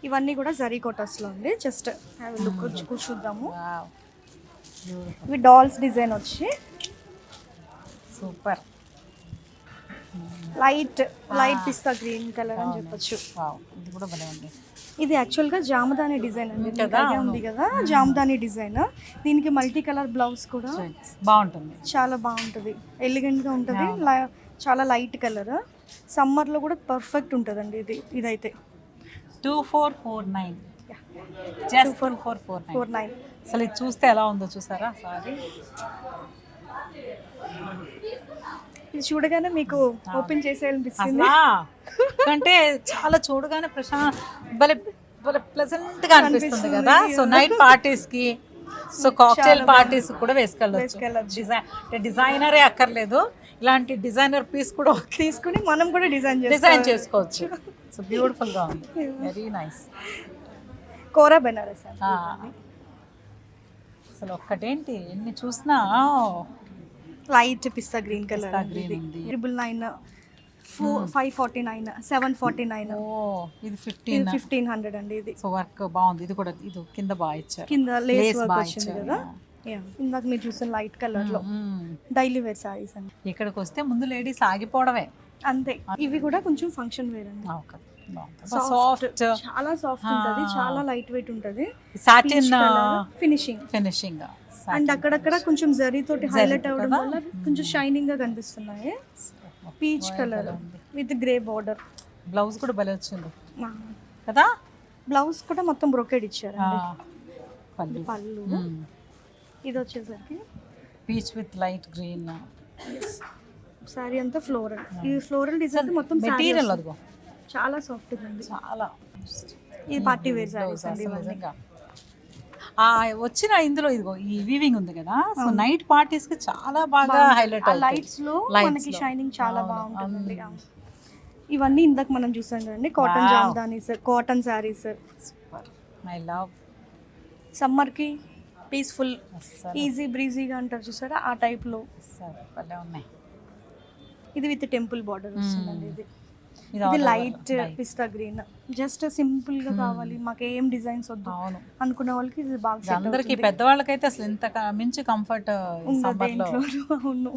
ఇవన్నీ కూడా జరీ కోటర్స్లో ఉంది. జస్ట్ లుక్ చూద్దాము. ఇవి డాల్స్ డిజైన్ వచ్చి సూపర్. లైట్ పిస్తా గ్రీన్ కలర్ అని చెప్పొచ్చు. ఇది కూడా భలే ఉంది. ఇది యాక్చువల్గా జామదాని డిజైన్ అండి, ఉంది కదా జామదాని డిజైన్. దీనికి మల్టీ కలర్ బ్లౌజ్ కూడా బాగుంటుంది, చాలా బాగుంటుంది, ఎలిగెంట్గా ఉంటుంది. చాలా లైట్ కలర్, సమ్మర్లో కూడా పర్ఫెక్ట్ ఉంటుందండి ఇదైతే. 2449 జస్ట్ 4449. అసలు ఇది చూస్తే ఎలా ఉందో చూసారా సారీ. ఇది చూడగానే మీకు ఓపెన్ చేసేయాలనిపిస్తుంది. అంటే చాలా చూడగానే భలే ప్లెజెంట్ గా అనిపిస్తుంది కదా. సో నైట్ పార్టీస్ కి, సో కాక్టైల్ పార్టీస్ కూడా వేసుకెళ్ళచ్చు. డిజైనరే అక్కర్లేదు, ఇలాంటి డిజైనర్ పీస్ కూడా తీసుకుని మనం కూడా డిజైన్ చేసుకోవచ్చు. సో బ్యూటిఫుల్ గా ఉంది, వెరీ నైస్. కోరా బెనారస్ అసలు ఒక్కటేంటి ఎన్ని చూసినా. లైట్ పిస్తా గ్రీన్ కలర్, 999, 549, 749. ఇది 1500 అండి ఇది. సో వర్క్ బాగుంది. ఇది కూడా ఇది కింద బాగా ఇచ్చారు, కింద లేస్ వర్క్ వచ్చింది కదా. ఇందాక మీరు చూసిన లైట్ కలర్ లో డైలీ వేర్ సారీస్ అండి. ఇక్కడికి వస్తే ముందు లేడీస్ ఆగిపోవడమే అంతే. ఇవి కూడా కొంచెం ఫంక్షన్ వేర్ అండి. సాఫ్ట్, చాలా సాఫ్ట్ ఉంటుంది, చాలా లైట్ వెయిట్ ఉంటుంది. సాటిన్ ఫినిషింగ్ అండ్ అక్కడక్కడ కొంచెం జరీ తోటి హైలైట్ అవ్వడం వల్ల కొంచెం షైనింగ్ గా కనిపిస్తున్నాయి. Peach colour with grey border. Blouse కూడా భలే వచ్చింది కదా. బ్లౌజ్ కూడా మొత్తం బ్రోకెడ్ ఇచ్చారు. పళ్ళు ఇది వచ్చేసరికి peach with light green. Sorry అంతా ఫ్లోరల్. ఈ ఫ్లోరల్ డిజైన్ మొత్తం మెటీరియల్ అదిగో చాలా సాఫ్ట్ ఉంది, చాలా. ఇది పార్టీ వేర్ సారీస్ అండి. వచ్చిన ఇందులో ఇదిగో ఈ వీవింగ్ ఉంది కదా. సో నైట్ పార్టీస్ కి చాలా బాగా హైలైట్. లైట్స్ లో మనకి షైనింగ్ చాలా బాగుంటుంది. ఇవన్నీ ఇందాక మనం చూసాం కదండి, cotton jamdanis, cotton saris. I love. Summer కి పీస్ఫుల్, ఈజీ బ్రీజీగా అంటారు చూసారా, ఆ టైప్ లో ఉన్నాయి. ఇది విత్ టెంపుల్ బార్డర్ వస్తుందండి. ఇది లైట్ పిస్తా గ్రీన్. జస్ట్ సింపుల్ గా కావాలి, మాకు ఏం డిజైన్స్ వద్దు అనుకున్న వాళ్ళకి ఇది బాగా. అందరికి పెద్దవాళ్ళకైతే అసలు ఇంత మించి కంఫర్ట్. అవును.